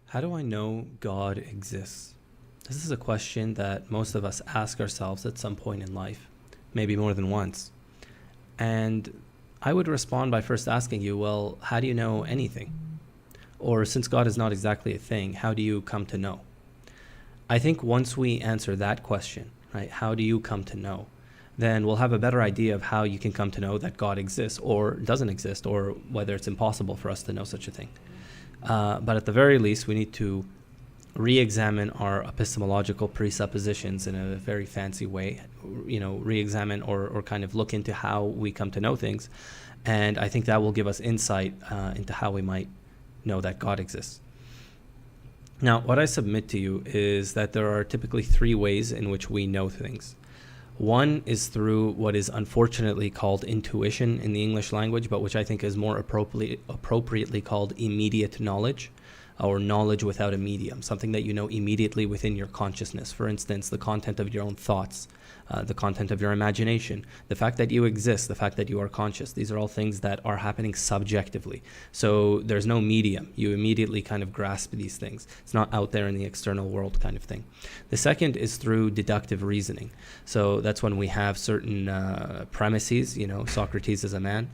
How do I know God exists? This is a question that most of us ask ourselves at some point in life, maybe more than once. And I would respond by first asking you, well, how do you know anything? Or since God is not exactly a thing, how do you come to know? I think once we answer that question, right, how do you come to know? Then we'll have a better idea of how you can come to know that God exists or doesn't exist, or whether it's impossible for us to know such a thing. But at the very least, we need to re-examine our epistemological presuppositions in a very fancy way, re-examine or kind of look into how we come to know things. And I think that will give us insight into how we might know that God exists. Now, what I submit to you is that there are typically three ways in which we know things. One is through what is unfortunately called intuition in the English language, but which I think is more appropriately called immediate knowledge, or knowledge without a medium, something that you know immediately within your consciousness. For instance, the content of your own thoughts, the content of your imagination, the fact that you exist, the fact that you are conscious. These are all things that are happening subjectively. So there's no medium. You immediately kind of grasp these things. It's not out there in the external world kind of thing. The second is through deductive reasoning. So that's when we have certain premises, Socrates is a man,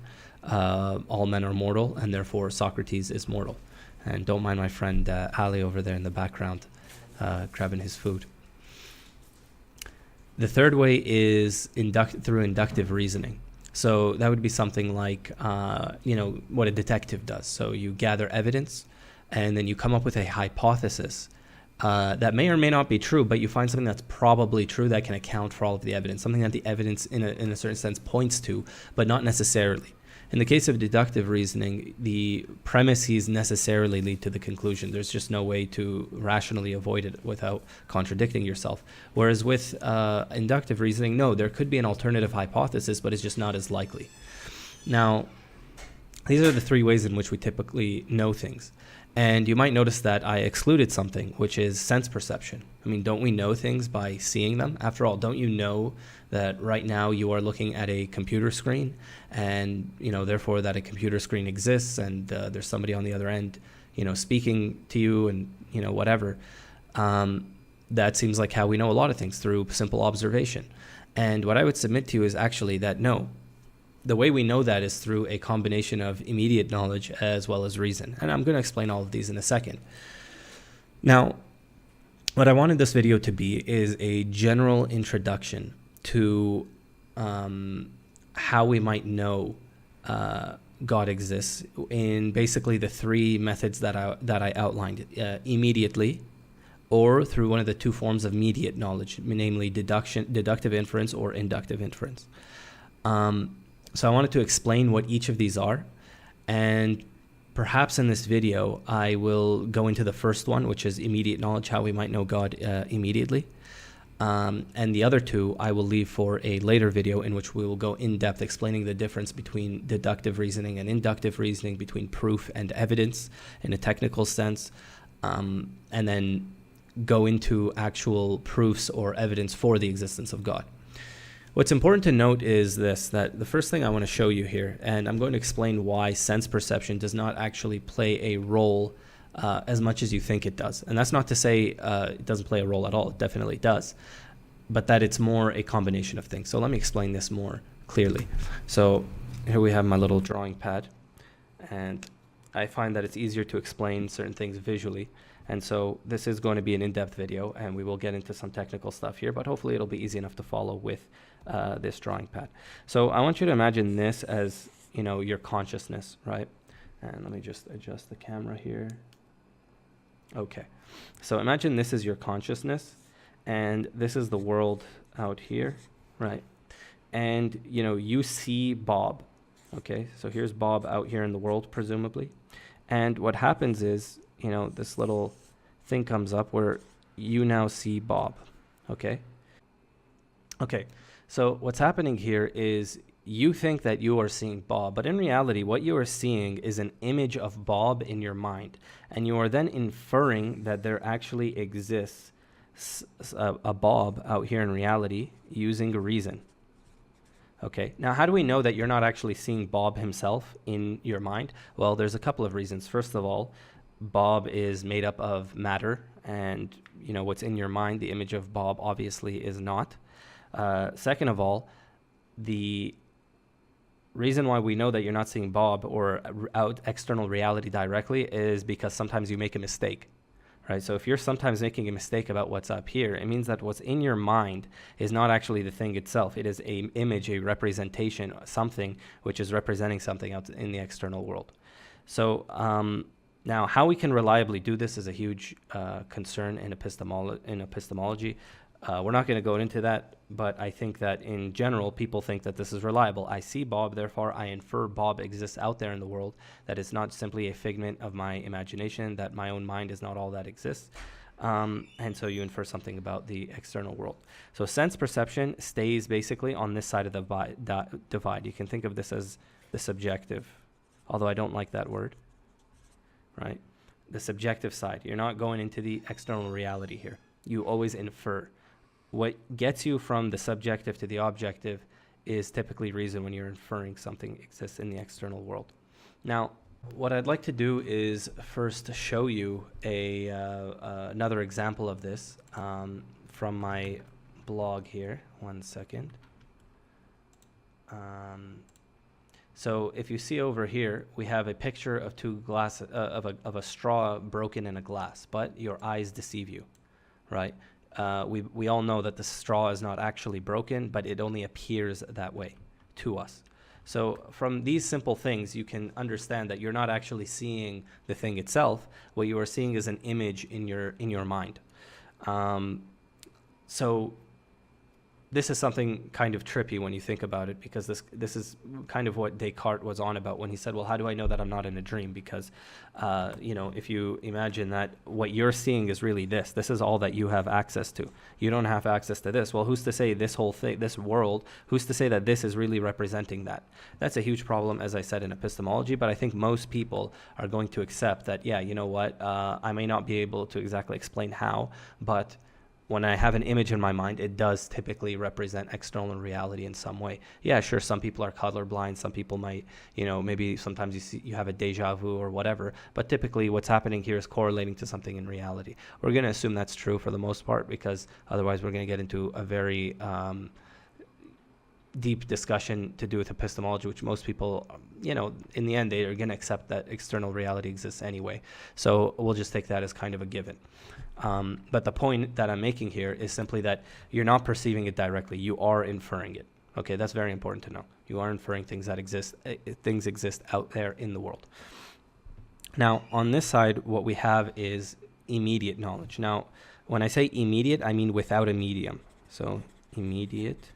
all men are mortal, and therefore Socrates is mortal. And don't mind my friend Ali over there in the background grabbing his food. The third way is through inductive reasoning. So that would be something like, what a detective does. So you gather evidence, and then you come up with a hypothesis that may or may not be true, but you find something that's probably true that can account for all of the evidence, something that the evidence in a certain sense points to, but not necessarily. In the case of deductive reasoning, the premises necessarily lead to the conclusion. There's just no way to rationally avoid it without contradicting yourself. Whereas with inductive reasoning, no, there could be an alternative hypothesis, but it's just not as likely. Now, these are the three ways in which we typically know things. And you might notice that I excluded something, which is sense perception. I mean, don't we know things by seeing them? After all, don't you know that right now you are looking at a computer screen, and therefore that a computer screen exists, and there's somebody on the other end, speaking to you, and whatever. That seems like how we know a lot of things, through simple observation. And what I would submit to you is actually that no. The way we know that is through a combination of immediate knowledge as well as reason. And I'm going to explain all of these in a second. Now, what I wanted this video to be is a general introduction to how we might know God exists in basically the three methods that I outlined, immediately, or through one of the two forms of mediate knowledge, namely deductive inference or inductive inference. So I wanted to explain what each of these are, and perhaps in this video I will go into the first one, which is immediate knowledge, how we might know God immediately. And the other two I will leave for a later video, in which we will go in depth explaining the difference between deductive reasoning and inductive reasoning, between proof and evidence in a technical sense, and then go into actual proofs or evidence for the existence of God. What's important to note is this, that the first thing I want to show you here, and I'm going to explain why sense perception does not actually play a role as much as you think it does. And that's not to say it doesn't play a role at all. It definitely does. But that it's more a combination of things. So let me explain this more clearly. So here we have my little drawing pad. And I find that it's easier to explain certain things visually. And so this is going to be an in-depth video, and we will get into some technical stuff here, but hopefully it'll be easy enough to follow with this drawing pad. So I want you to imagine this as, your consciousness, right? And let me just adjust the camera here. Okay. So imagine this is your consciousness, and this is the world out here, right? And, you see Bob. Okay. So here's Bob out here in the world, presumably. And what happens is, this little thing comes up where you now see Bob. Okay. So what's happening here is you think that you are seeing Bob, but in reality, what you are seeing is an image of Bob in your mind. And you are then inferring that there actually exists a Bob out here in reality using reason. Okay, now how do we know that you're not actually seeing Bob himself in your mind? Well, there's a couple of reasons. First of all, Bob is made up of matter, and what's in your mind, the image of Bob obviously is not. Second of all, the reason why we know that you're not seeing Bob or out external reality directly is because sometimes you make a mistake, right? So if you're sometimes making a mistake about what's up here, it means that what's in your mind is not actually the thing itself. It is an image, a representation, something which is representing something out in the external world. So now how we can reliably do this is a huge concern in epistemology. We're not going to go into that, but I think that in general, people think that this is reliable. I see Bob, therefore I infer Bob exists out there in the world, that it's not simply a figment of my imagination, that my own mind is not all that exists. And so you infer something about the external world. So sense perception stays basically on this side of the divide. You can think of this as the subjective, although I don't like that word, right? The subjective side. You're not going into the external reality here. You always infer. What gets you from the subjective to the objective is typically reason when you're inferring something exists in the external world. Now, what I'd like to do is first show you another example of this from my blog here. One second. So if you see over here, we have a picture of two glass of a straw broken in a glass, but your eyes deceive you, right? We all know that the straw is not actually broken, but it only appears that way to us. So from these simple things, you can understand that you're not actually seeing the thing itself. What you are seeing is an image in your mind. So this is something kind of trippy when you think about it, because this is kind of what Descartes was on about when he said, well, how do I know that I'm not in a dream? Because, if you imagine that what you're seeing is really this is all that you have access to. You don't have access to this. Well, who's to say this whole thing, this world, who's to say that this is really representing that? That's a huge problem, as I said, in epistemology, but I think most people are going to accept that, yeah, you know what, I may not be able to exactly explain how, but when I have an image in my mind, it does typically represent external reality in some way. Yeah, sure, some people are colorblind. Some people might, maybe sometimes you have a deja vu or whatever. But typically what's happening here is correlating to something in reality. We're going to assume that's true for the most part, because otherwise we're going to get into a very deep discussion to do with epistemology, which most people, in the end, they are going to accept that external reality exists anyway. So we'll just take that as kind of a given. But the point that I'm making here is simply that you're not perceiving it directly. You are inferring it. Okay, that's very important to know. You are inferring things that exist. Things exist out there in the world. Now, on this side, what we have is immediate knowledge. Now, when I say immediate, I mean without a medium. So immediate,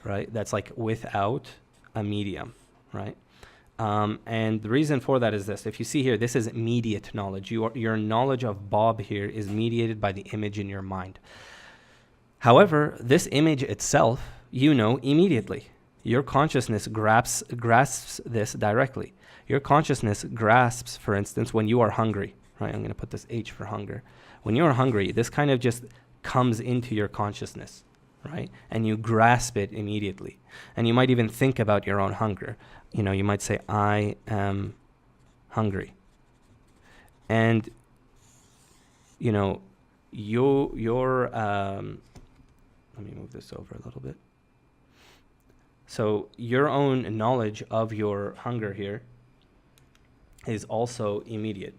right? That's like without a medium, right? And the reason for that is this. If you see here, this is mediate knowledge. Your knowledge of Bob here is mediated by the image in your mind. However, this image itself, immediately. Your consciousness grasps this directly. Your consciousness grasps, for instance, when you are hungry, right? I'm going to put this H for hunger. When you are hungry, this kind of just comes into your consciousness, right? And you grasp it immediately. And you might even think about your own hunger. You might say, I am hungry. And, your let me move this over a little bit. So your own knowledge of your hunger here is also immediate.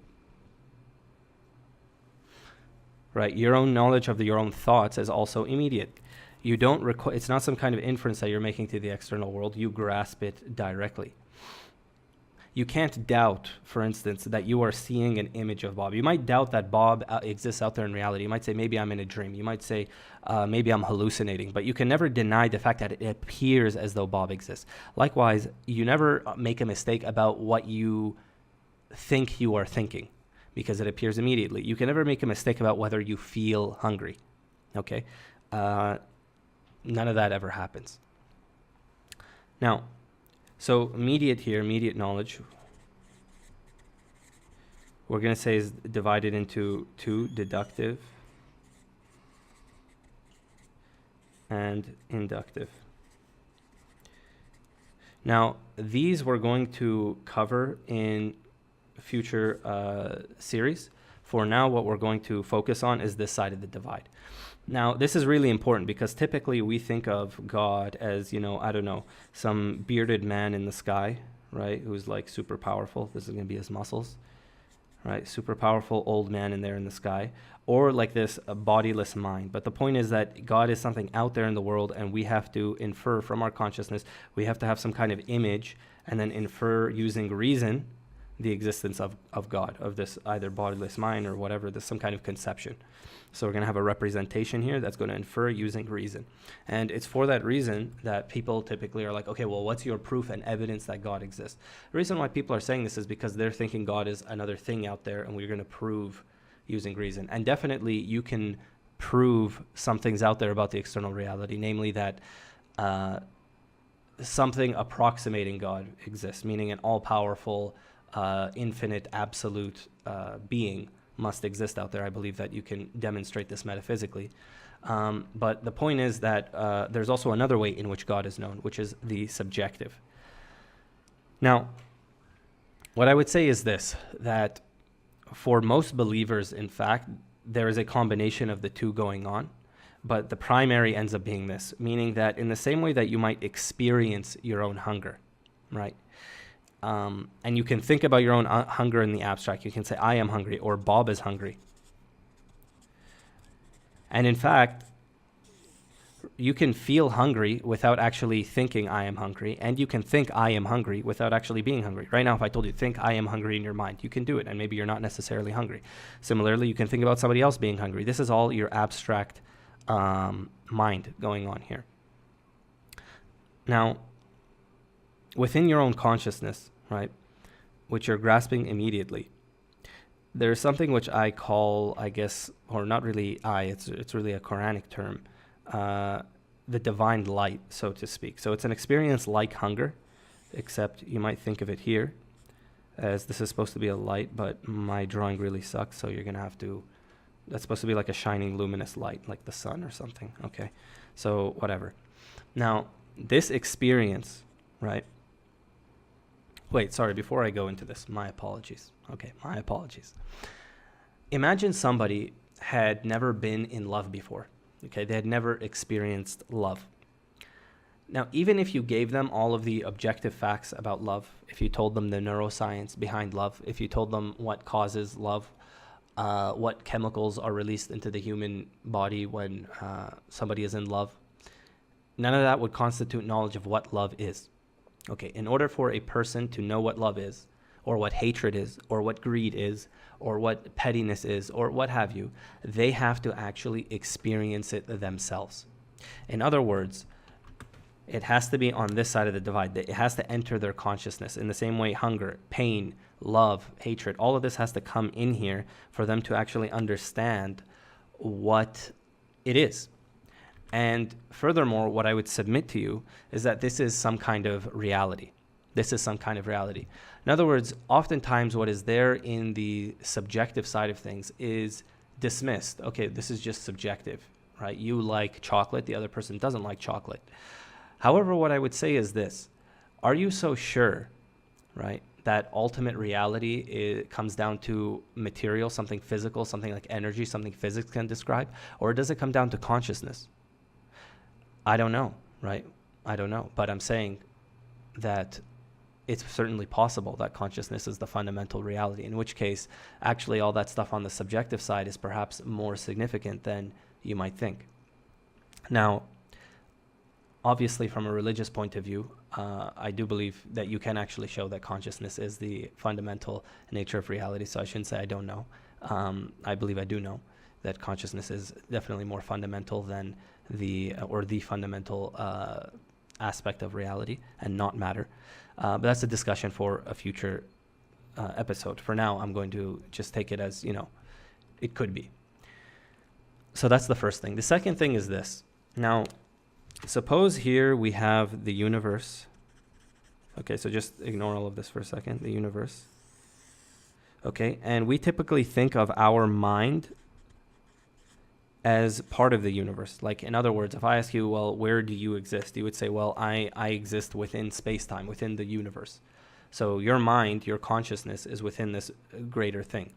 Right? Your own knowledge of your own thoughts is also immediate. You don't it's not some kind of inference that you're making to the external world. You grasp it directly. You can't doubt, for instance, that you are seeing an image of Bob. You might doubt that Bob exists out there in reality. You might say, maybe I'm in a dream. You might say, maybe I'm hallucinating. But you can never deny the fact that it appears as though Bob exists. Likewise, you never make a mistake about what you think you are thinking, because it appears immediately. You can never make a mistake about whether you feel hungry. Okay? None of that ever happens. Now, so immediate knowledge, we're going to say is divided into two, deductive and inductive. Now, these we're going to cover in future series. For now, what we're going to focus on is this side of the divide. Now, this is really important because typically we think of God as, I don't know, some bearded man in the sky, right, who's like super powerful. This is going to be his muscles, right? Super powerful old man in there in the sky, or like this bodiless mind. But the point is that God is something out there in the world, and we have to infer from our consciousness. We have to have some kind of image and then infer using reason the existence of God, of this either bodiless mind or whatever, there's some kind of conception. So we're going to have a representation here that's going to infer using reason. And it's for that reason that people typically are like, okay, well, what's your proof and evidence that God exists? The reason why people are saying this is because they're thinking God is another thing out there, and we're going to prove using reason. And definitely you can prove some things out there about the external reality, namely that something approximating God exists, meaning an all-powerful, infinite, absolute being must exist out there. I believe that you can demonstrate this metaphysically. But the point is that there's also another way in which God is known, which is the subjective. Now, what I would say is this, that for most believers, in fact, there is a combination of the two going on, but the primary ends up being this, meaning that in the same way that you might experience your own hunger, right? And you can think about your own hunger in the abstract. You can say, I am hungry, or Bob is hungry. And in fact, you can feel hungry without actually thinking I am hungry, and you can think I am hungry without actually being hungry. Right now, if I told you, think I am hungry in your mind, you can do it, and maybe you're not necessarily hungry. Similarly, you can think about somebody else being hungry. This is all your abstract mind going on here. Now, within your own consciousness, right, which you're grasping immediately, there's something which I call, I guess, or not really it's really a Quranic term, the divine light, so to speak. So it's an experience like hunger, except you might think of it here as this is supposed to be a light, but my drawing really sucks, so you're going to have to, that's supposed to be like a shining luminous light, like the sun or something, okay? So whatever. Now, this experience, right? Wait, sorry, before I go into this, my apologies. Okay, my apologies. Imagine somebody had never been in love before. Okay, they had never experienced love. Now, even if you gave them all of the objective facts about love, if you told them the neuroscience behind love, if you told them what causes love, what chemicals are released into the human body when somebody is in love, none of that would constitute knowledge of what love is. Okay, in order for a person to know what love is, or what hatred is, or what greed is, or what pettiness is, or what have you, they have to actually experience it themselves. In other words, it has to be on this side of the divide. It has to enter their consciousness. In the same way, hunger, pain, love, hatred, all of this has to come in here for them to actually understand what it is. And furthermore, what I would submit to you is that this is some kind of reality. This is some kind of reality. In other words, oftentimes what is there in the subjective side of things is dismissed. Okay, this is just subjective, right? You like chocolate, the other person doesn't like chocolate. However, what I would say is this. Are you so sure, right, that ultimate reality comes down to material, something physical, something like energy, something physics can describe? Or does it come down to consciousness? I don't know, right? I don't know. But I'm saying that it's certainly possible that consciousness is the fundamental reality, in which case, actually, all that stuff on the subjective side is perhaps more significant than you might think. Now, obviously, from a religious point of view, I do believe that you can actually show that consciousness is the fundamental nature of reality. So I shouldn't say I don't know. I believe I do know that consciousness is definitely more fundamental than the fundamental aspect of reality and not matter. But that's a discussion for a future episode. For now, I'm going to just take it as, it could be. So that's the first thing. The second thing is this. Now, suppose here we have the universe. Okay, so just ignore all of this for a second, the universe. Okay, and we typically think of our mind as part of the universe. Like, in other words, if I ask you, well, where do you exist? You would say, well, I exist within space-time, within the universe. So your mind, your consciousness is within this greater thing.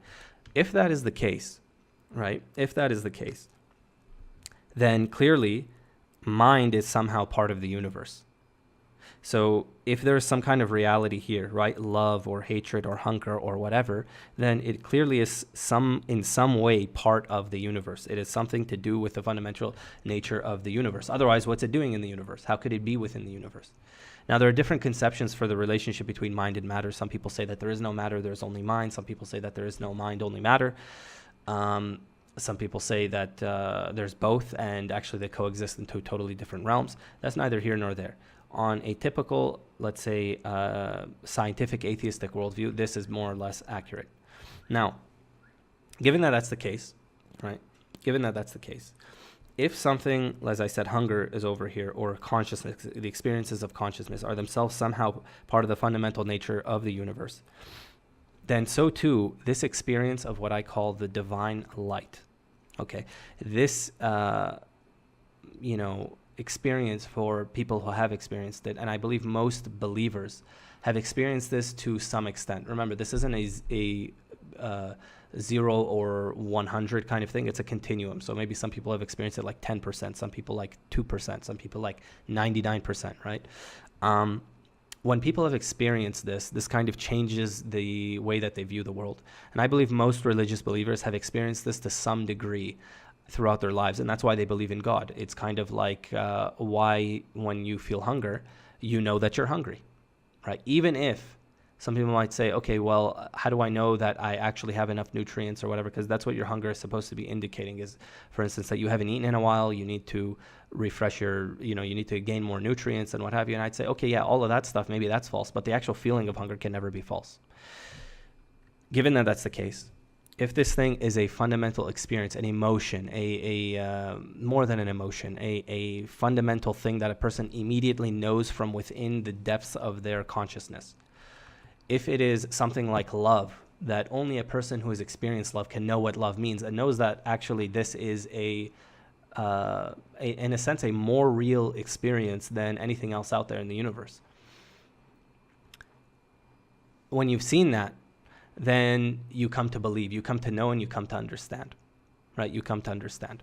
If that is the case, right? If that is the case, then clearly mind is somehow part of the universe. So if there's some kind of reality here, right, love or hatred or hunger or whatever, then it clearly is in some way part of the universe. It is something to do with the fundamental nature of the universe. Otherwise, what's it doing in the universe? How could it be within the universe? Now, there are different conceptions for the relationship between mind and matter. Some people say that there is no matter, there's only mind. Some people say that there is no mind, only matter. Some people say that there's both, and actually they coexist in two totally different realms. That's neither here nor there. On a typical, let's say, scientific atheistic worldview, this is more or less accurate. Now, given that that's the case, right? Given that that's the case, if something, as I said, hunger is over here, or consciousness, the experiences of consciousness are themselves somehow part of the fundamental nature of the universe, then so too, this experience of what I call the divine light, okay? This, experience for people who have experienced it, and I believe most believers have experienced this to some extent. Remember, this isn't a 0 or 100 kind of thing. It's a continuum. So maybe some people have experienced it like 10%, some people like 2%, some people like 99%, right? When people have experienced this kind of changes the way that they view the world. And I believe most religious believers have experienced this to some degree throughout their lives, and that's why they believe in God. It's kind of like why when you feel hunger, you know that you're hungry, right? Even if some people might say, okay, well, how do I know that I actually have enough nutrients or whatever? Because that's what your hunger is supposed to be indicating is, for instance, that you haven't eaten in a while, you need to refresh you need to gain more nutrients and what have you. And I'd say, okay, yeah, all of that stuff, maybe that's false, but the actual feeling of hunger can never be false. Given that that's the case, if this thing is a fundamental experience, an emotion, a more than an emotion, a fundamental thing that a person immediately knows from within the depths of their consciousness, if it is something like love, that only a person who has experienced love can know what love means, and knows that actually this is in a sense, a more real experience than anything else out there in the universe. When you've seen that, then you come to believe, you come to know, and you come to understand, right? You come to understand.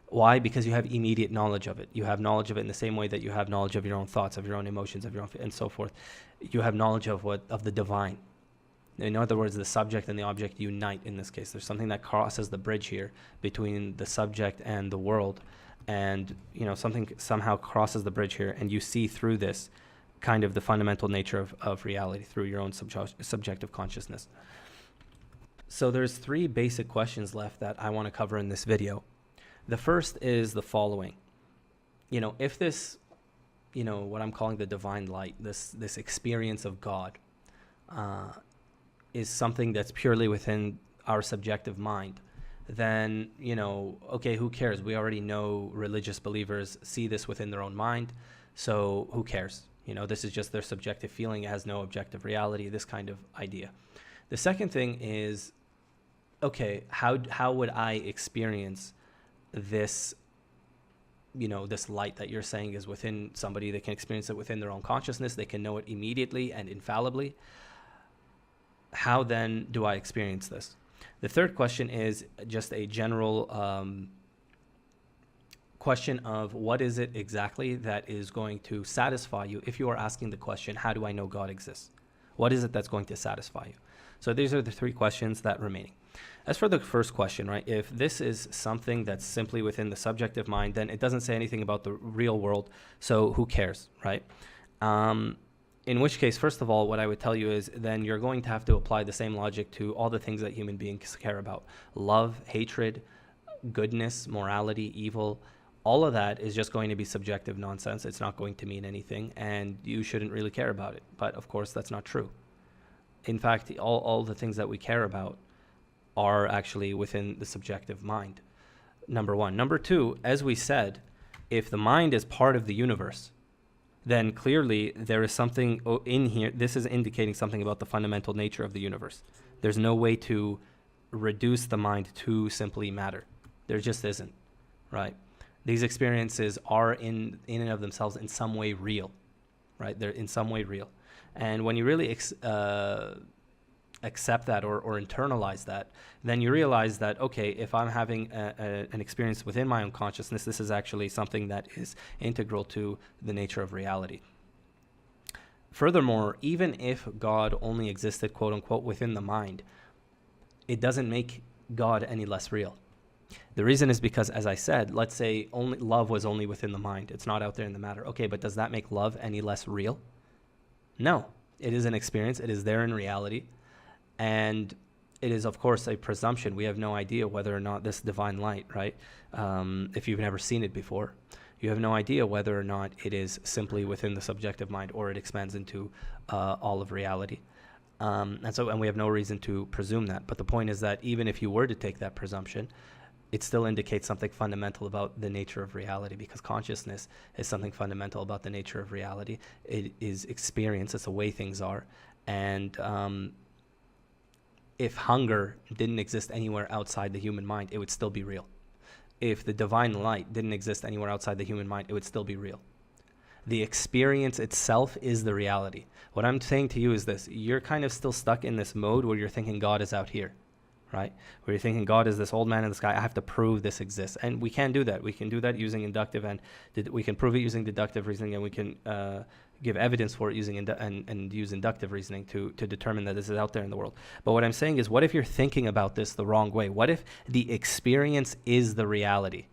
Why? Because you have immediate knowledge of it. You have knowledge of it in the same way that you have knowledge of your own thoughts, of your own emotions, of your own, and so forth. You have knowledge of the divine. In other words, the subject and the object unite in this case. There's something that crosses the bridge here between the subject and the world, and something somehow crosses the bridge here, and you see through this kind of the fundamental nature of reality through your own subjective consciousness. So there's 3 basic questions left that I want to cover in this video. The first is the following. If this, what I'm calling the divine light, this experience of God, is something that's purely within our subjective mind, then, okay, who cares? We already know religious believers see this within their own mind, so who cares? This is just their subjective feeling. It has no objective reality, this kind of idea. The second thing is, okay, how would I experience this, this light that you're saying is within somebody? They can experience it within their own consciousness. They can know it immediately and infallibly. How then do I experience this? The third question is just a general question of what is it exactly that is going to satisfy you if you are asking the question, how do I know God exists? What is it that's going to satisfy you? So these are the 3 questions that remaining. As for the first question, right, if this is something that's simply within the subjective mind, then it doesn't say anything about the real world, so who cares, right? In which case, first of all, what I would tell you is then you're going to have to apply the same logic to all the things that human beings care about. Love, hatred, goodness, morality, evil. All of that is just going to be subjective nonsense. It's not going to mean anything, and you shouldn't really care about it. But of course, that's not true. In fact, all the things that we care about are actually within the subjective mind, number 1. Number 2, as we said, if the mind is part of the universe, then clearly there is something in here. This is indicating something about the fundamental nature of the universe. There's no way to reduce the mind to simply matter. There just isn't, right? These experiences are in and of themselves in some way real, right? They're in some way real. And when you really accept that or internalize that, then you realize that, okay, if I'm having an experience within my own consciousness, this is actually something that is integral to the nature of reality. Furthermore, even if God only existed, quote unquote, within the mind, it doesn't make God any less real. The reason is because, as I said, let's say only love was only within the mind. It's not out there in the matter. Okay, but does that make love any less real? No. It is an experience. It is there in reality. And it is, of course, a presumption. We have no idea whether or not this divine light, right? If you've never seen it before, you have no idea whether or not it is simply within the subjective mind or it expands into all of reality. And we have no reason to presume that. But the point is that even if you were to take that presumption, it still indicates something fundamental about the nature of reality, because consciousness is something fundamental about the nature of reality. It is experience. It's the way things are. And if hunger didn't exist anywhere outside the human mind, it would still be real. If the divine light didn't exist anywhere outside the human mind, it would still be real. The experience itself is the reality. What I'm saying to you is this: you're kind of still stuck in this mode where you're thinking God is out here, right? Where you're thinking God is this old man in the sky. I have to prove this exists. And we can do that. We can do that using inductive, and we can prove it using deductive reasoning, and we can give evidence for it using and use inductive reasoning to determine that this is out there in the world. But what I'm saying is, what if you're thinking about this the wrong way? What if the experience is the reality,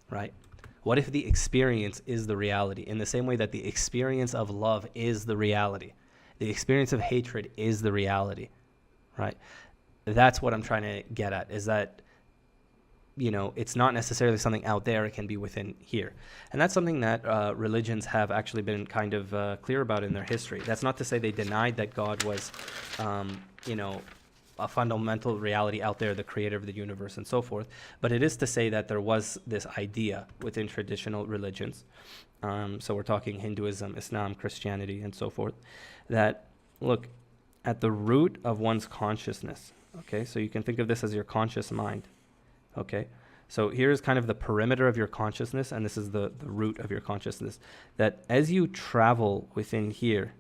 right? What if the experience is the reality, in the same way that the experience of love is the reality? The experience of hatred is the reality, right? That's what I'm trying to get at, is that, you know, it's not necessarily something out there. It can be within here. And that's something that religions have actually been kind of clear about in their history. That's not to say they denied that God was, a fundamental reality out there, the creator of the universe and so forth. But it is to say that there was this idea within traditional religions. So we're talking Hinduism, Islam, Christianity, and so forth, that, look, at the root of one's consciousness, okay, so you can think of this as your conscious mind, okay? So here's kind of the perimeter of your consciousness, and this is the root of your consciousness, that as you travel within here,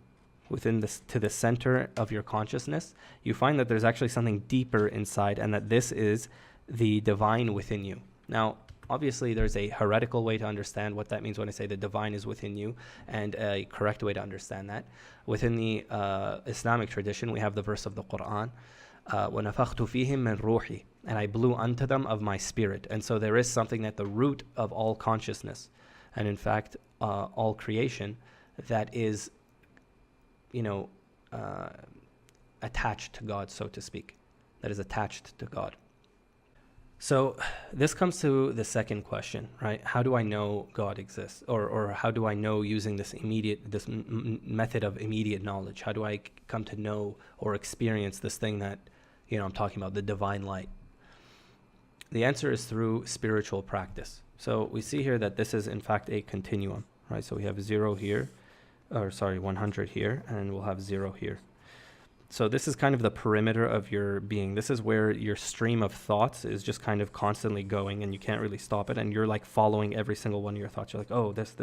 within this, to the center of your consciousness, you find that there's actually something deeper inside, and that this is the divine within you. Now, obviously, there's a heretical way to understand what that means when I say the divine is within you, and a correct way to understand that. Within the Islamic tradition, we have the verse of the Quran, وَنَفَخْتُ فِيهِمْ مِنْ رُوحِي, and I blew unto them of my spirit. And so there is something at the root of all consciousness, and in fact, all creation, that is, attached to God, so to speak, that is attached to God. So this comes to the second question, right? How do I know God exists? Or how do I know, using this method of immediate knowledge? How do I come to know or experience this thing that, I'm talking about, the divine light? The answer is through spiritual practice. So we see here that this is in fact a continuum, right? So we have 100 here, and we'll have 0 here. So this is kind of the perimeter of your being. This is where your stream of thoughts is just kind of constantly going, and you can't really stop it. And you're like following every single one of your thoughts. You're like, oh, this.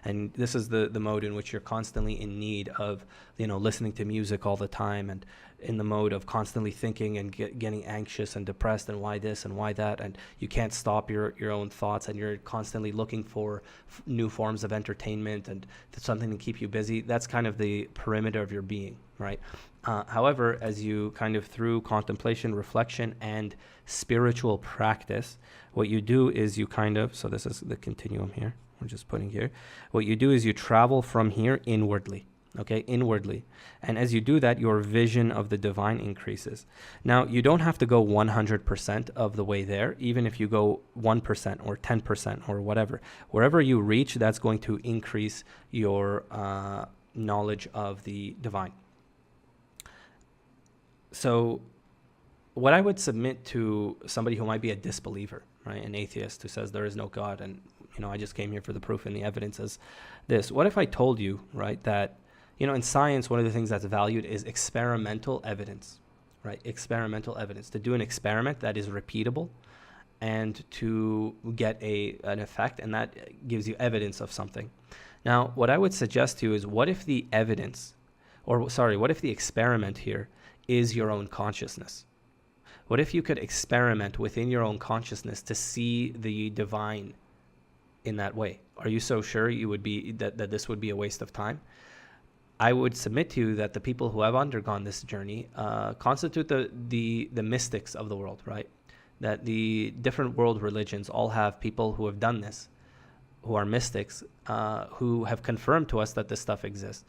And this is the mode in which you're constantly in need of, listening to music all the time, and in the mode of constantly thinking and getting anxious and depressed, and why this and why that. And you can't stop your own thoughts, and you're constantly looking for new forms of entertainment and something to keep you busy. That's kind of the perimeter of your being, right? However, as you kind of, through contemplation, reflection, and spiritual practice, what you do is you kind of, so this is the continuum here, we're just putting here. What you do is you travel from here inwardly, okay, inwardly. And as you do that, your vision of the divine increases. Now, you don't have to go 100% of the way there, even if you go 1% or 10% or whatever. Wherever you reach, that's going to increase your knowledge of the divine. So what I would submit to somebody who might be a disbeliever, right, an atheist who says there is no God, and, I just came here for the proof and the evidence, is this. What if I told you, right, that, in science, one of the things that's valued is experimental evidence, right? Experimental evidence. To do an experiment that is repeatable and to get an effect, and that gives you evidence of something. Now, what I would suggest to you is, what if the evidence or sorry, what if the experiment here is your own consciousness? What if you could experiment within your own consciousness to see the divine in that way? Are you so sure you would be that this would be a waste of time? I would submit to you that the people who have undergone this journey constitute the mystics of the world, right? That the different world religions all have people who have done this, who are mystics, who have confirmed to us that this stuff exists.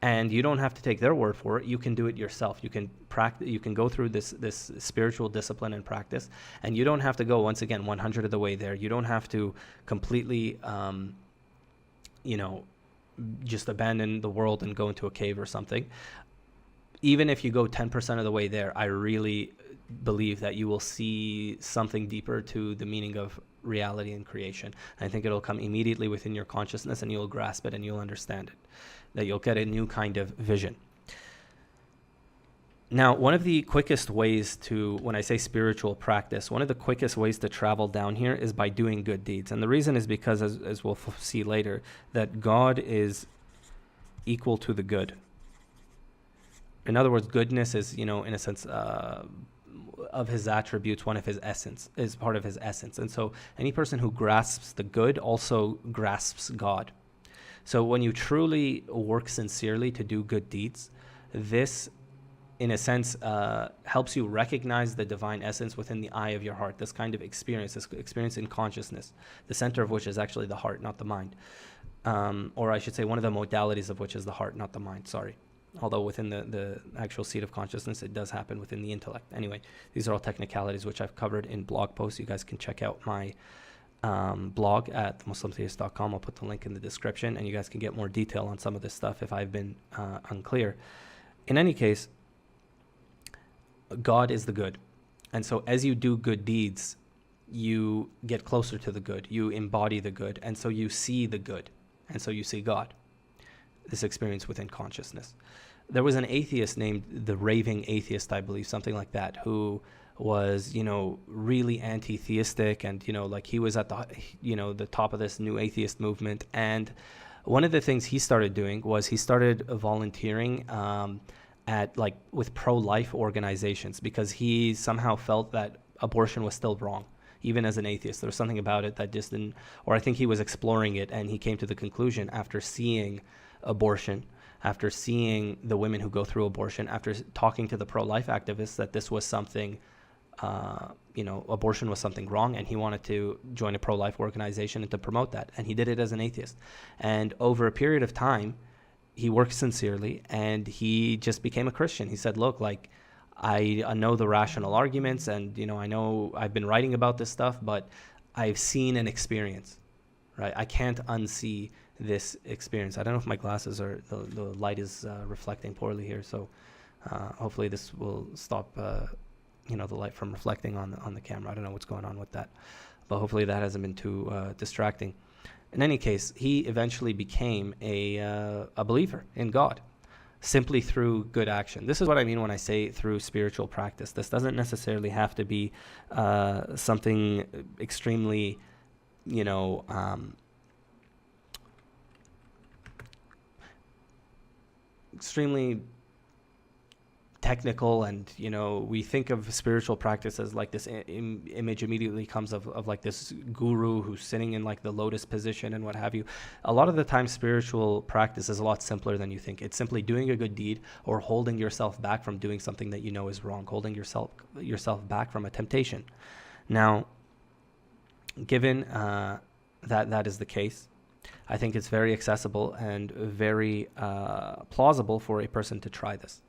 And you don't have to take their word for it. You can do it yourself. You can practice. You can go through this spiritual discipline and practice, and you don't have to go, once again, 100 of the way there. You don't have to completely, just abandon the world and go into a cave or something. Even if you go 10% of the way there, I really believe that you will see something deeper to the meaning of reality and creation. I think it'll come immediately within your consciousness, and you'll grasp it and you'll understand it, that you'll get a new kind of vision. Now, one of the quickest ways to, when I say spiritual practice, one of the quickest ways to travel down here is by doing good deeds. And the reason is because, as we'll see later, that God is equal to the good. In other words, goodness is, in a sense, of his attributes, one of his essence, is part of his essence. And so any person who grasps the good also grasps God. So when you truly work sincerely to do good deeds, this, in a sense, helps you recognize the divine essence within the eye of your heart, this kind of experience, this experience in consciousness, the center of which is actually the heart, not the mind. Or I should say one of the modalities of which is the heart, not the mind, sorry. Although within the actual seat of consciousness, it does happen within the intellect. Anyway, these are all technicalities which I've covered in blog posts. You guys can check out my blog at muslimtheist.com. I'll put the link in the description, and you guys can get more detail on some of this stuff if I've been unclear. In any case, God is the good. And so as you do good deeds, you get closer to the good. You embody the good. And so you see the good. And so you see God. This experience within consciousness. There was an atheist named the Raving Atheist, I believe, something like that, who was, really anti-theistic, and, like he was at the top of this new atheist movement. And one of the things he started doing was he started volunteering with pro-life organizations, because he somehow felt that abortion was still wrong. Even as an atheist, there was something about it that just didn't, or I think he was exploring it, and he came to the conclusion after seeing abortion, after seeing the women who go through abortion, after talking to the pro-life activists, that this was something, abortion was something wrong, and he wanted to join a pro-life organization and to promote that. And he did it as an atheist. And over a period of time, he worked sincerely, and he just became a Christian. He said, look, I know the rational arguments, and, I know I've been writing about this stuff, but I've seen an experience, right? I can't unsee this experience. I don't know if my glasses are, the light is reflecting poorly here, so hopefully this will stop the light from reflecting on the camera. I don't know what's going on with that, but hopefully that hasn't been too distracting. In any case, he eventually became a believer in God simply through good action. This is what I mean when I say through spiritual practice. This doesn't necessarily have to be something extremely, extremely technical, and we think of spiritual practice as like this image immediately comes of like this guru who's sitting in like the lotus position and what have you. A lot of the time spiritual practice is a lot simpler than you think. It's simply doing a good deed, or holding yourself back from doing something that is wrong, holding yourself back from a temptation. Now, given that is the case, I think it's very accessible and very plausible for a person to try this.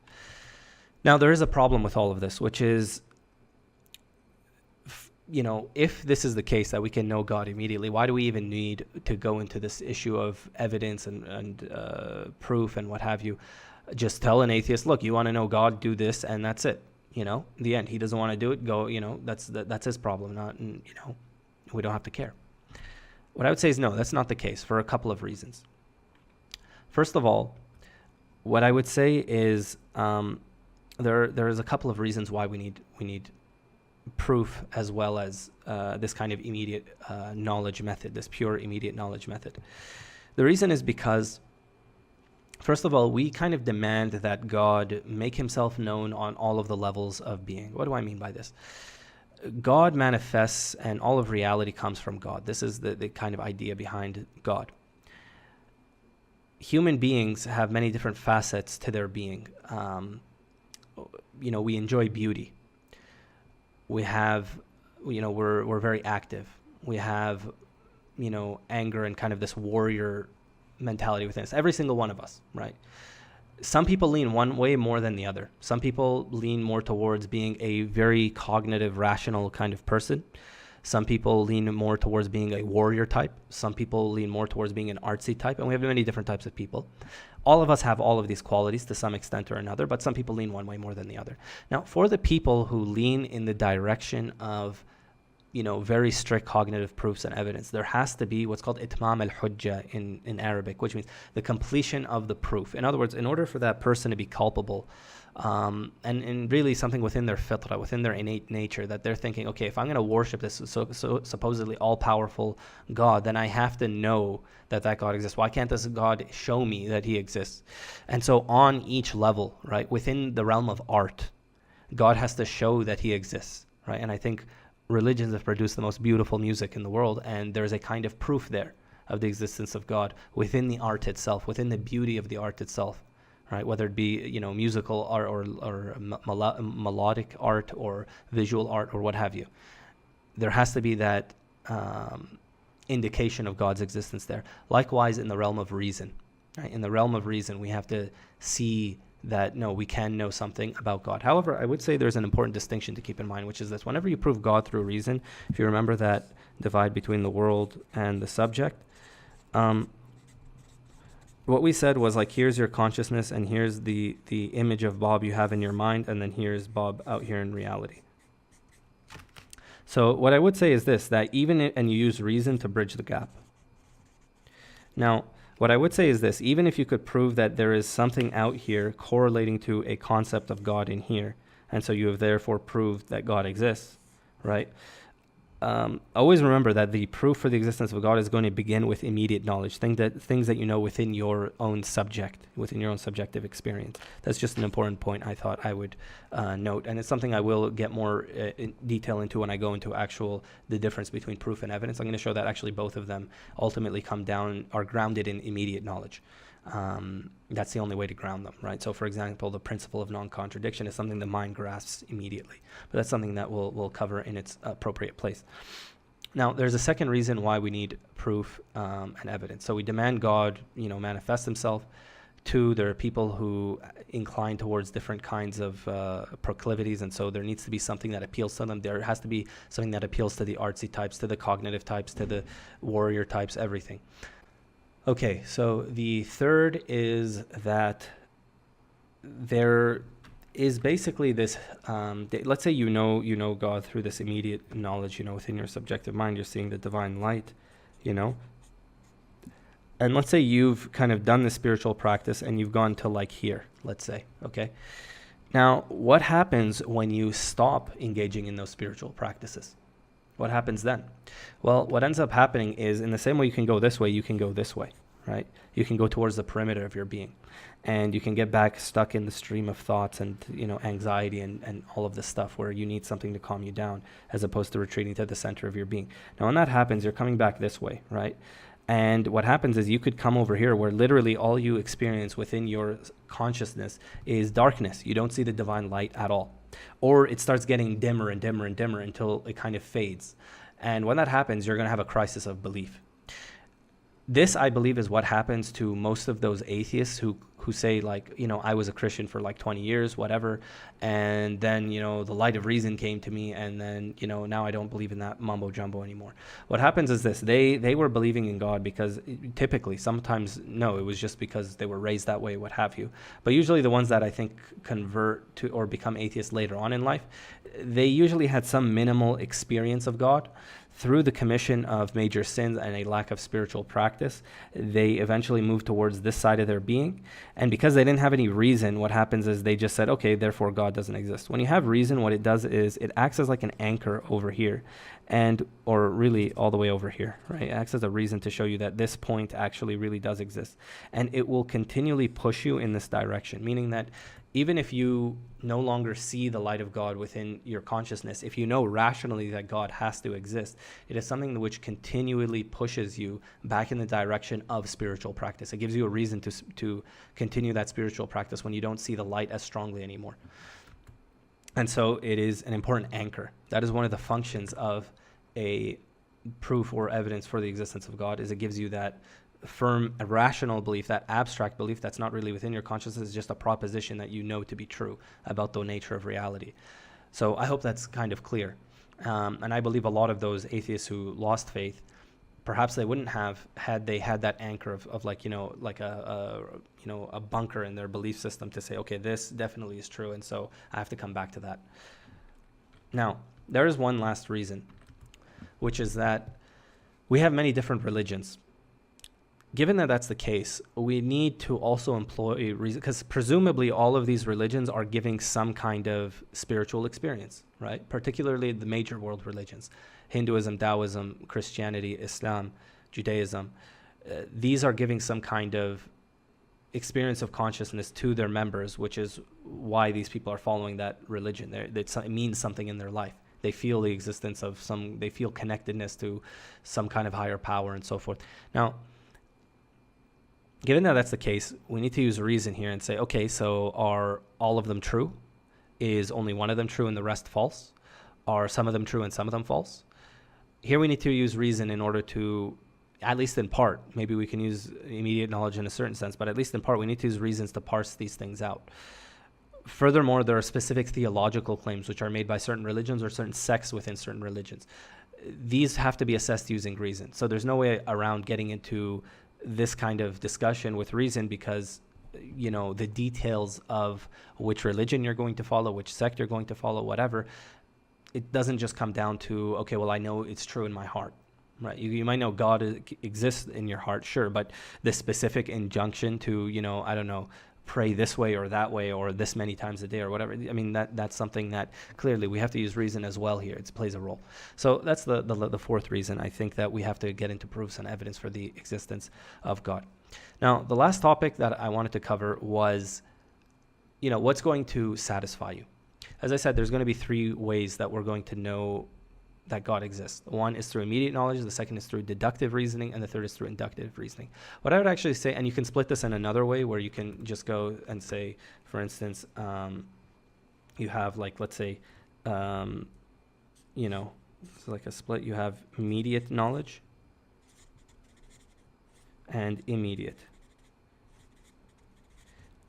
Now, there is a problem with all of this, which is, if this is the case that we can know God immediately, why do we even need to go into this issue of evidence and proof and what have you? Just tell an atheist, look, you want to know God, do this, and that's it. The end. He doesn't want to do it, go, that's his problem, not, we don't have to care. What I would say is no, that's not the case, for a couple of reasons. First of all, what I would say is there is a couple of reasons why we need proof, as well as this kind of immediate knowledge method, this pure immediate knowledge method. The reason is because First of all, we kind of demand that God make himself known on all of the levels of being. What do I mean by this? God manifests, and all of reality comes from God. This is the kind of idea behind God. Human beings have many different facets to their being. We enjoy beauty. We have, we're very active. We have, anger and kind of this warrior mentality within us. Every single one of us, right? Some people lean one way more than the other. Some people lean more towards being a very cognitive, rational kind of person. Some people lean more towards being a warrior type. Some people lean more towards being an artsy type. And we have many different types of people. All of us have all of these qualities to some extent or another, but some people lean one way more than the other. Now, for the people who lean in the direction of very strict cognitive proofs and evidence, there has to be what's called itmam al-hujja in Arabic, which means the completion of the proof. In other words, in order for that person to be culpable, and really something within their fitrah, within their innate nature, that they're thinking, okay, if I'm going to worship this so supposedly all-powerful God, then I have to know that God exists. Why can't this God show me that he exists? And so on each level, right, within the realm of art, God has to show that he exists, right? And I think religions have produced the most beautiful music in the world, and there's a kind of proof there of the existence of God within the art itself, within the beauty of the art itself, right? Whether it be musical art or melodic art or visual art or what have you, there has to be that indication of God's existence there. Likewise, in the realm of reason, right? In the realm of reason, we have to see that no, we can know something about God. However, I would say there's an important distinction to keep in mind, which is this: whenever you prove God through reason, if you remember that divide between the world and the subject, what we said was like, here's your consciousness, and here's the image of Bob you have in your mind, and then here's Bob out here in reality. So what I would say is this, that and you use reason to bridge the gap. Now, what I would say is this: even if you could prove that there is something out here correlating to a concept of God in here, and so you have therefore proved that God exists, right? Always remember that the proof for the existence of God is going to begin with immediate knowledge, things that you know within your own subject, within your own subjective experience. That's just an important point I thought I would note, and it's something I will get more in detail into when I go into the difference between proof and evidence. I'm going to show that actually both of them ultimately are grounded in immediate knowledge. That's the only way to ground them, right? So, for example, the principle of non-contradiction is something the mind grasps immediately, but that's something that we'll cover in its appropriate place. Now, there's a second reason why we need proof and evidence. So we demand God, manifest himself. Two, there are people who incline towards different kinds of proclivities, and so there needs to be something that appeals to them. There has to be something that appeals to the artsy types, to the cognitive types, to the warrior types, everything. Okay, so the third is that there is basically this, let's say you know God through this immediate knowledge, within your subjective mind, you're seeing the divine light, and let's say you've kind of done the spiritual practice and you've gone to like here, let's say, okay? Now, what happens when you stop engaging in those spiritual practices? What happens then? Well, what ends up happening is, in the same way you can go this way, you can go this way, right? You can go towards the perimeter of your being, and you can get back stuck in the stream of thoughts and, anxiety and all of this stuff where you need something to calm you down, as opposed to retreating to the center of your being. Now, when that happens, you're coming back this way, right? And what happens is you could come over here where literally all you experience within your consciousness is darkness. You don't see the divine light at all. Or it starts getting dimmer and dimmer and dimmer until it kind of fades. And when that happens, you're going to have a crisis of belief. This, I believe, is what happens to most of those atheists who say, like, I was a Christian for like 20 years, whatever, and then, the light of reason came to me, and then, now I don't believe in that mumbo jumbo anymore. What happens is this: they were believing in God because typically, sometimes, no, it was just because they were raised that way, what have you. But usually the ones that I think convert to or become atheists later on in life, they usually had some minimal experience of God through the commission of major sins and a lack of spiritual practice, they eventually move towards this side of their being. And because they didn't have any reason, what happens is they just said, okay, therefore God doesn't exist. When you have reason, what it does is it acts as like an anchor over here, or really all the way over here, right? It acts as a reason to show you that this point actually really does exist. And it will continually push you in this direction, meaning that even if you no longer see the light of God within your consciousness, if you know rationally that God has to exist, it is something which continually pushes you back in the direction of spiritual practice. It gives you a reason to continue that spiritual practice when you don't see the light as strongly anymore. And so it is an important anchor. That is one of the functions of a proof or evidence for the existence of God, is it gives you that firm, rational belief, that abstract belief that's not really within your consciousness, is just a proposition that you know to be true about the nature of reality. So I hope that's kind of clear. And I believe a lot of those atheists who lost faith, perhaps they wouldn't have had they had that anchor of like, like a bunker in their belief system to say, okay, this definitely is true, and so I have to come back to that. Now, there is one last reason, which is that we have many different religions. Given that that's the case, we need to also employ a reason, because presumably all of these religions are giving some kind of spiritual experience, right? Particularly the major world religions, Hinduism, Taoism, Christianity, Islam, Judaism. These are giving some kind of experience of consciousness to their members, which is why these people are following that religion. It means something in their life. They feel the existence of they feel connectedness to some kind of higher power and so forth. Now, given that that's the case, we need to use reason here and say, okay, so are all of them true? Is only one of them true and the rest false? Are some of them true and some of them false? Here we need to use reason in order to, at least in part, maybe we can use immediate knowledge in a certain sense, but at least in part we need to use reasons to parse these things out. Furthermore, there are specific theological claims which are made by certain religions or certain sects within certain religions. These have to be assessed using reason. So there's no way around getting into this kind of discussion with reason, because the details of which religion you're going to follow, which sect you're going to follow, whatever, it doesn't just come down to, okay, well, I know it's true in my heart, right? You might know God exists in your heart, sure, but the specific injunction to, I don't know, pray this way or that way or this many times a day or whatever, I mean, that's something that clearly we have to use reason as well here. It plays a role. So that's the fourth reason, I think, that we have to get into proofs and evidence for the existence of God. Now, the last topic that I wanted to cover was, what's going to satisfy you? As I said, there's going to be three ways that we're going to know that God exists. One is through immediate knowledge, the second is through deductive reasoning, and the third is through inductive reasoning. What I would actually say, and you can split this in another way where you can just go and say, for instance, you have like, let's say, so like a split, you have mediate knowledge and immediate.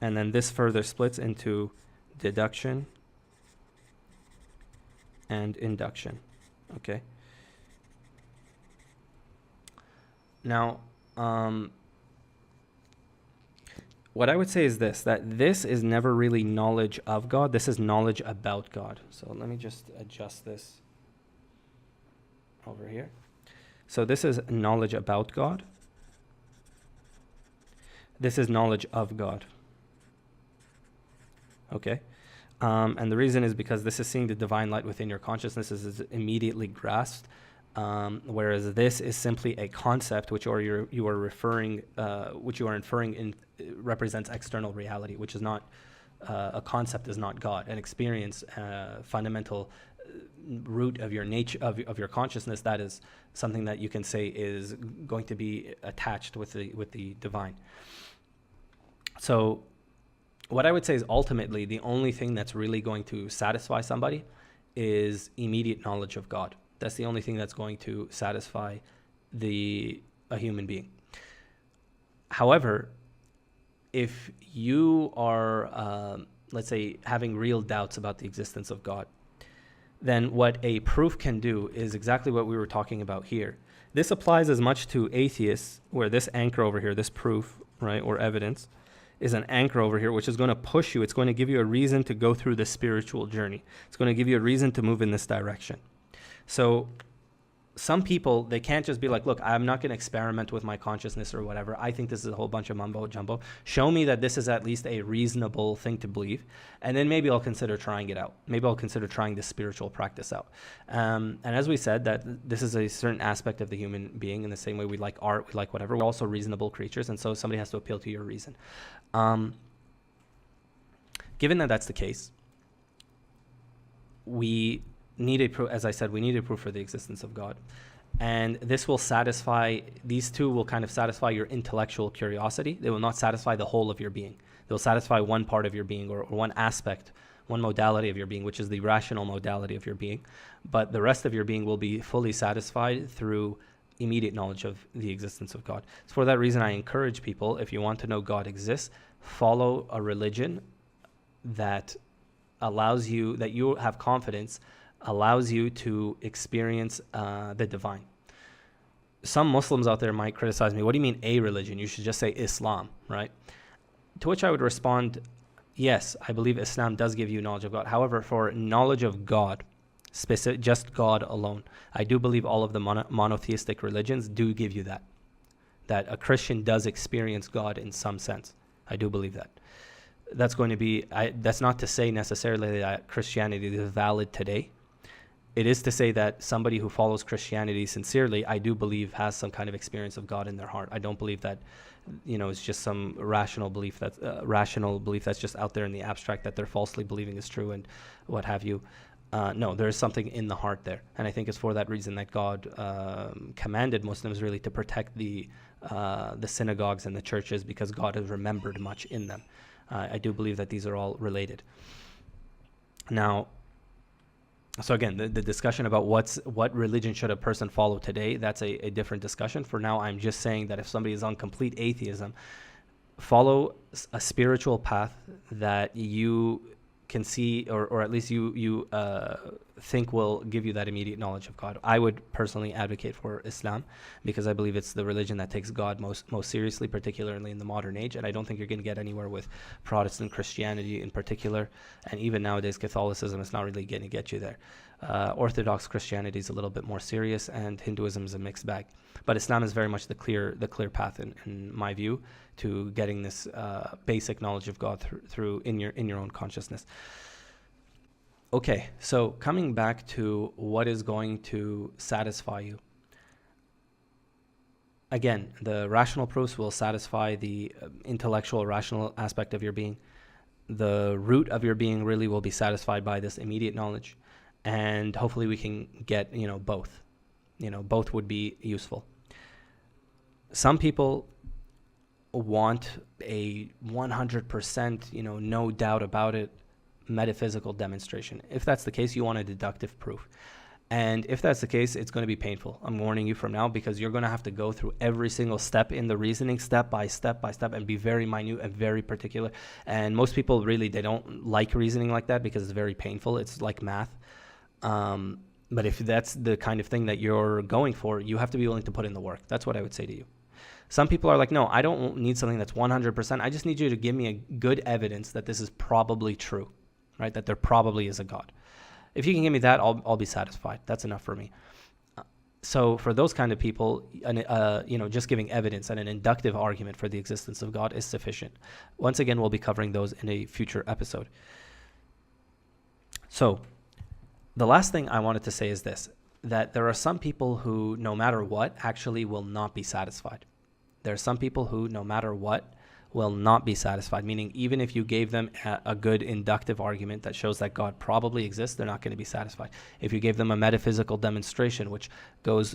And then this further splits into deduction and induction. Okay. Now, what I would say is this, that this is never really knowledge of God. This is knowledge about God. So let me just adjust this over here. So this is knowledge about God. This is knowledge of God. Okay. And the reason is because this is seeing the divine light within your consciousness is immediately grasped, whereas this is simply a concept which you are inferring represents external reality, which is not a concept, is not God. An experience, fundamental root of your nature of your consciousness, that is something that you can say is going to be attached with the divine. So what I would say is ultimately the only thing that's really going to satisfy somebody is immediate knowledge of God. That's the only thing that's going to satisfy a human being. However, if you are, let's say, having real doubts about the existence of God, then what a proof can do is exactly what we were talking about here. This applies as much to atheists, where this anchor over here, this proof, right, or evidence, is an anchor over here, which is going to push you. It's going to give you a reason to go through the spiritual journey. It's going to give you a reason to move in this direction. So some people, they can't just be like, look, I'm not going to experiment with my consciousness or whatever. I think this is a whole bunch of mumbo jumbo. Show me that this is at least a reasonable thing to believe, and then maybe I'll consider trying it out. Maybe I'll consider trying this spiritual practice out. And as we said, that this is a certain aspect of the human being. In the same way we like art, we like whatever, we're also reasonable creatures, and so somebody has to appeal to your reason. Given that that's the case, we need a proof, as I said, we need a proof for the existence of God. And this will satisfy, these two will kind of satisfy your intellectual curiosity. They will not satisfy the whole of your being. They'll satisfy one part of your being, or one aspect, one modality of your being, which is the rational modality of your being. But the rest of your being will be fully satisfied through immediate knowledge of the existence of God. So for that reason, I encourage people, if you want to know God exists, follow a religion that allows you, that you have confidence, allows you to experience the divine. Some Muslims out there might criticize me. What do you mean a religion? You should just say Islam, right? To which I would respond, yes, I believe Islam does give you knowledge of God. However, for knowledge of God, specific, just God alone, I do believe all of the monotheistic religions do give you that. That a Christian does experience God in some sense. I do believe that. That's going to be, that's not to say necessarily that Christianity is valid today. It is to say that somebody who follows Christianity sincerely, I do believe, has some kind of experience of God in their heart. I don't believe that, it's just some rational belief that's just out there in the abstract that they're falsely believing is true and what have you. No, there is something in the heart there, and I think it's for that reason that God commanded Muslims really to protect the synagogues and the churches, because God has remembered much in them. I do believe that these are all related. Now, so again, the discussion about what religion should a person follow today, that's a different discussion. For now, I'm just saying that if somebody is on complete atheism, follow a spiritual path that you can see, or at least you think will give you that immediate knowledge of God. I would personally advocate for Islam, because I believe it's the religion that takes God most seriously, particularly in the modern age. And I don't think you're going to get anywhere with Protestant Christianity in particular, and even nowadays Catholicism is not really going to get you there. Orthodox Christianity is a little bit more serious, and Hinduism is a mixed bag. But Islam is very much the clear path, in my view, to getting this basic knowledge of God through in your own consciousness. Okay, so coming back to what is going to satisfy you. Again, the rational proofs will satisfy the intellectual, rational aspect of your being. The root of your being really will be satisfied by this immediate knowledge, and hopefully we can get both. Both would be useful. Some people want a 100%, no doubt about it, metaphysical demonstration. If that's the case, you want a deductive proof. And if that's the case, it's going to be painful. I'm warning you from now, because you're going to have to go through every single step in the reasoning, step by step, and be very minute and very particular. And most people really, they don't like reasoning like that, because it's very painful. It's like math. But if that's the kind of thing that you're going for, you have to be willing to put in the work. That's what I would say to you. Some people are like, no, I don't need something that's 100%. I just need you to give me a good evidence that this is probably true, right? That there probably is a God. If you can give me that, I'll be satisfied. That's enough for me. So for those kind of people, just giving evidence and an inductive argument for the existence of God is sufficient. Once again, we'll be covering those in a future episode. So the last thing I wanted to say is this, that there are some people who, no matter what, actually will not be satisfied. There are some people who, no matter what, will not be satisfied, meaning even if you gave them a good inductive argument that shows that God probably exists, they're not going to be satisfied. If you gave them a metaphysical demonstration which goes,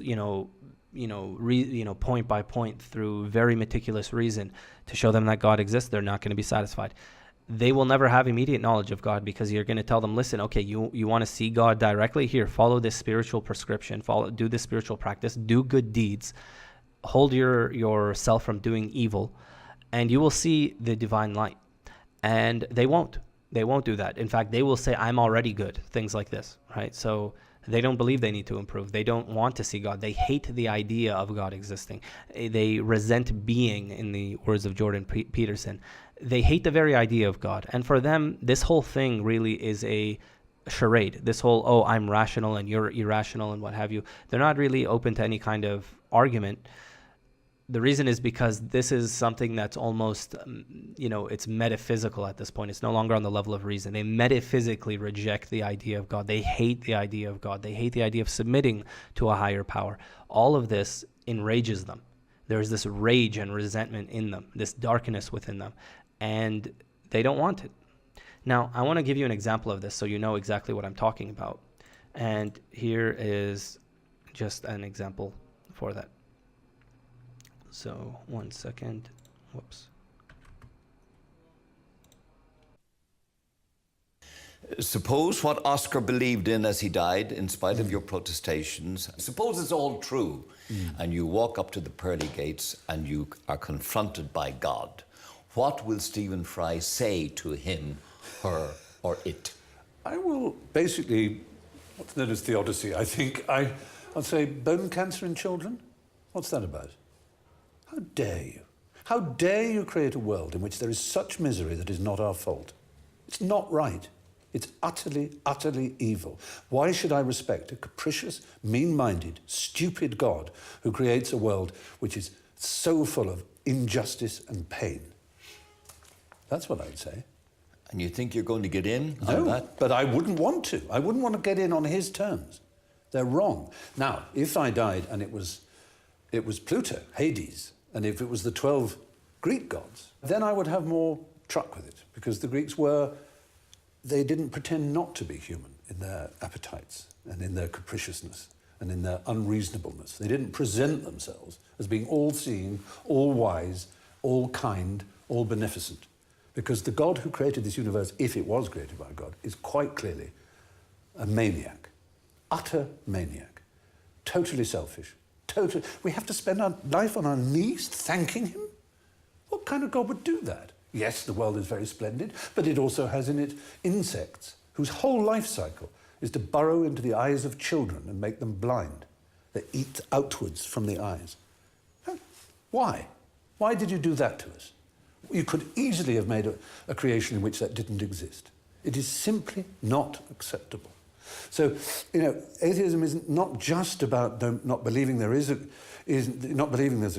point by point through very meticulous reason to show them that God exists, they're not going to be satisfied. They will never have immediate knowledge of God, because you're going to tell them, listen, okay, you want to see God directly? Here, follow this spiritual prescription, do this spiritual practice, do good deeds, hold yourself from doing evil, and you will see the divine light. And they won't do that. In fact, they will say, I'm already good, things like this, right? So they don't believe they need to improve. They don't want to see God. They hate the idea of God existing. They resent being, in the words of Jordan Peterson. They hate the very idea of God. And for them, this whole thing really is a charade, this whole, oh, I'm rational and you're irrational and what have you. They're not really open to any kind of argument. The reason is because this is something that's almost, it's metaphysical at this point. It's no longer on the level of reason. They metaphysically reject the idea of God. They hate the idea of God. They hate the idea of submitting to a higher power. All of this enrages them. There's this rage and resentment in them, this darkness within them, and they don't want it. Now, I want to give you an example of this so you know exactly what I'm talking about. And here is just an example for that. So, 1 second. Whoops. Suppose what Oscar believed in as he died, in spite of your protestations, suppose it's all true, and you walk up to the pearly gates and you are confronted by God. What will Stephen Fry say to him, her, or it? I will basically, what's known as theodicy, I think. I'll say bone cancer in children? What's that about? How dare you? How dare you create a world in which there is such misery that is not our fault? It's not right. It's utterly, utterly evil. Why should I respect a capricious, mean-minded, stupid God who creates a world which is so full of injustice and pain? That's what I'd say. And you think you're going to get in on that? No, but I wouldn't want to. I wouldn't want to get in on his terms. They're wrong. Now, if I died and it was Pluto, Hades, and if it was the 12 Greek gods, then I would have more truck with it, because the Greeks they didn't pretend not to be human in their appetites and in their capriciousness and in their unreasonableness. They didn't present themselves as being all-seeing, all-wise, all-kind, all-beneficent. Because the God who created this universe, if it was created by God, is quite clearly a maniac, utter maniac, totally selfish. We have to spend our life on our knees thanking him? What kind of God would do that? Yes, the world is very splendid, but it also has in it insects whose whole life cycle is to burrow into the eyes of children and make them blind. They eat outwards from the eyes. Why? Why did you do that to us? You could easily have made a creation in which that didn't exist. It is simply not acceptable. So, atheism is not just about not believing there's a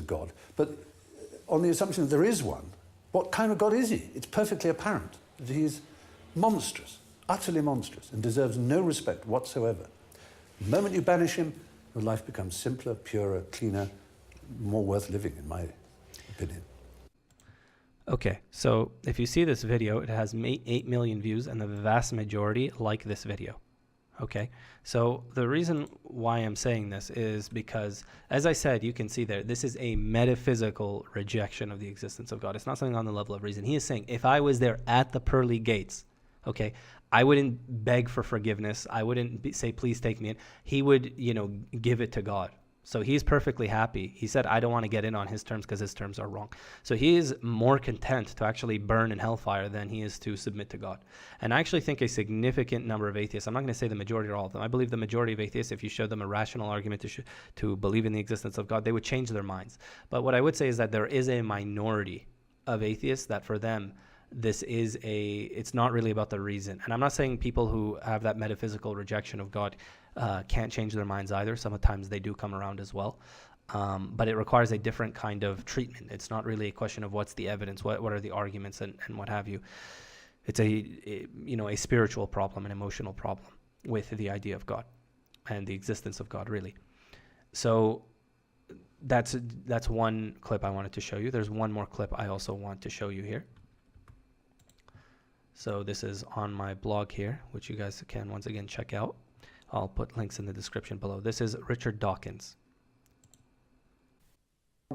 God, but on the assumption that there is one. What kind of God is he? It's perfectly apparent that he is monstrous, utterly monstrous, and deserves no respect whatsoever. The moment you banish him, your life becomes simpler, purer, cleaner, more worth living, in my opinion. Okay, so if you see this video, it has 8 million views, and the vast majority like this video. Okay, so the reason why I'm saying this is because, as I said, you can see there, this is a metaphysical rejection of the existence of God. It's not something on the level of reason. He is saying, if I was there at the pearly gates, okay, I wouldn't beg for forgiveness. I wouldn't say, please take me in. He would, give it to God. So he's perfectly happy. He said, I don't want to get in on his terms because his terms are wrong. So he is more content to actually burn in hellfire than he is to submit to God. And I actually think a significant number of atheists, I'm not going to say the majority or all of them, I believe the majority of atheists, if you showed them a rational argument to believe in the existence of God, they would change their minds. But what I would say is that there is a minority of atheists that for them, it's not really about the reason. And I'm not saying people who have that metaphysical rejection of God can't change their minds either. Sometimes they do come around as well. But it requires a different kind of treatment. It's not really a question of what's the evidence, what are the arguments and what have you. It's a spiritual problem, an emotional problem with the idea of God and the existence of God, really. So that's one clip I wanted to show you. There's one more clip I also want to show you here. So this is on my blog here, which you guys can once again check out. I'll put links in the description below. This is Richard Dawkins.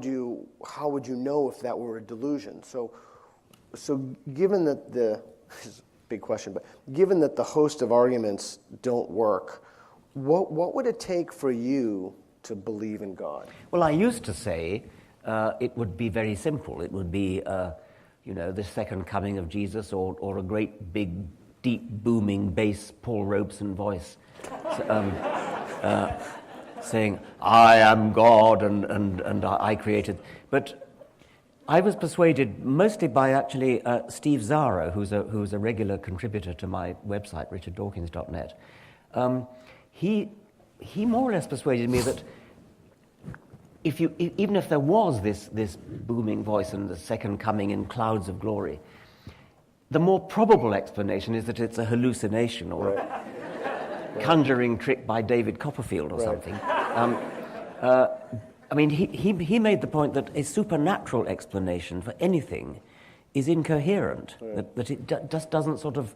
How would you know if that were a delusion? So given that this is a big question, but given that the host of arguments don't work, what would it take for you to believe in God? Well, I used to say it would be very simple. It would be, the second coming of Jesus, or a great big, deep, booming bass Paul Robeson voice, saying, "I am God and I created." But I was persuaded mostly by actually Steve Zara, who's a regular contributor to my website, richarddawkins.net. He more or less persuaded me that even if there was this booming voice and the second coming in clouds of glory, the more probable explanation is that it's a hallucination or a conjuring trick by David Copperfield or something. I mean, he made the point that a supernatural explanation for anything is incoherent, that it just doesn't sort of,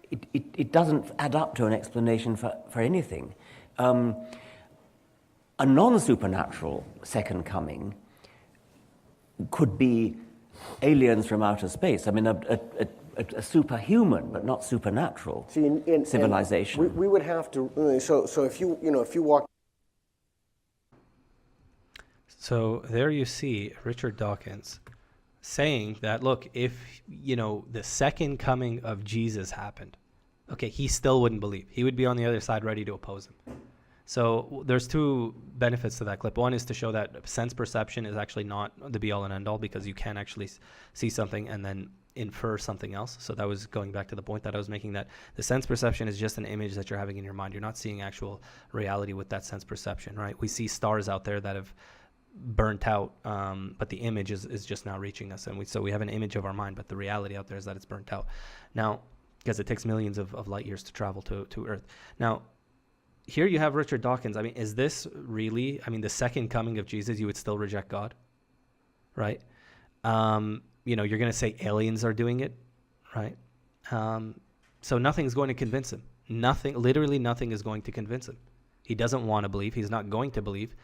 it doesn't add up to an explanation for anything. A non-supernatural second coming could be aliens from outer space. I mean, a superhuman but not supernatural civilization. We would have to. So if you walk. So there you see Richard Dawkins saying that, look, if, the second coming of Jesus happened, okay, he still wouldn't believe. He would be on the other side ready to oppose him. So there's two benefits to that clip. One is to show that sense perception is actually not the be-all and end-all, because you can actually see something and then infer something else. So that was going back to the point that I was making, that the sense perception is just an image that you're having in your mind. You're not seeing actual reality with that sense perception, right? We see stars out there that have burnt out, but the image is just now reaching us, and so we have an image of our mind, but the reality out there is that it's burnt out now, because it takes millions of light years to travel to Earth. Now here you have Richard Dawkins. I mean, is this really, the second coming of Jesus? You would still reject God, right? You're going to say aliens are doing it, right? So nothing's going to convince him. Literally nothing is going to convince him. He doesn't want to believe. He's not going to believe.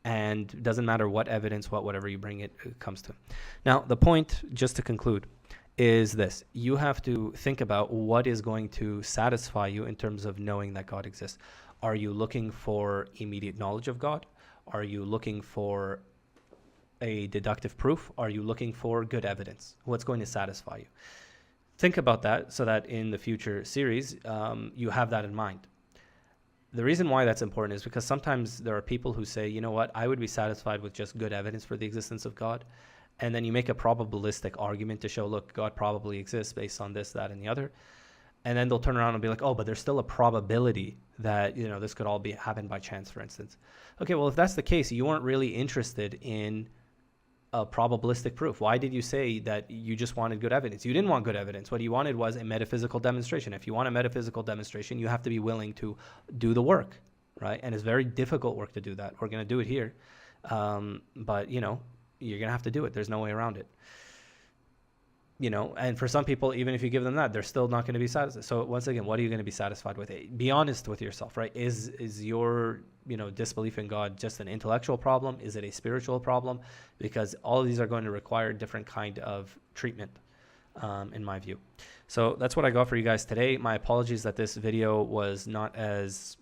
And it doesn't matter what evidence, whatever you bring, it comes to. Now, the point, just to conclude, is this. You have to think about what is going to satisfy you in terms of knowing that God exists. Are you looking for immediate knowledge of God? Are you looking for a deductive proof? Are you looking for good evidence? What's going to satisfy you? Think about that so that in the future series, you have that in mind. The reason why that's important is because sometimes there are people who say, you know what, I would be satisfied with just good evidence for the existence of God. And then you make a probabilistic argument to show, look, God probably exists based on this, that, and the other. And then they'll turn around and be like, oh, but there's still a probability that, this could all happen by chance, for instance. Okay, well, if that's the case, you weren't really interested in a probabilistic proof. Why did you say that you just wanted good evidence? You didn't want good evidence. What you wanted was a metaphysical demonstration. If you want a metaphysical demonstration, you have to be willing to do the work, right? And it's very difficult work to do that. We're going to do it here. But, you're going to have to do it. There's no way around it. And for some people, even if you give them that, they're still not going to be satisfied. So once again, what are you going to be satisfied with? Be honest with yourself, right? Is your, disbelief in God just an intellectual problem? Is it a spiritual problem? Because all of these are going to require different kind of treatment, in my view. So that's what I got for you guys today. My apologies that this video was not as,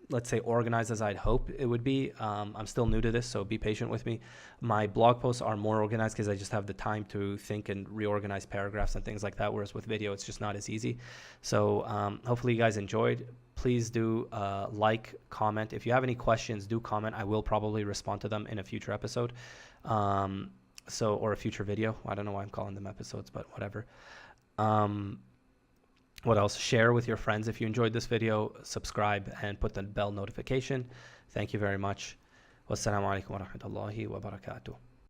let's say, organized as I'd hope it would be. I'm still new to this, so be patient with me. My blog posts are more organized because I just have the time to think and reorganize paragraphs and things like that, whereas with video, it's just not as easy. So hopefully you guys enjoyed. Please do like, comment. If you have any questions, do comment. I will probably respond to them in a future episode, or a future video. I don't know why I'm calling them episodes, but whatever. What else? Share with your friends if you enjoyed this video. Subscribe and put the bell notification. Thank you very much. Wassalamu alaikum wa rahmatullahi wa barakatuh.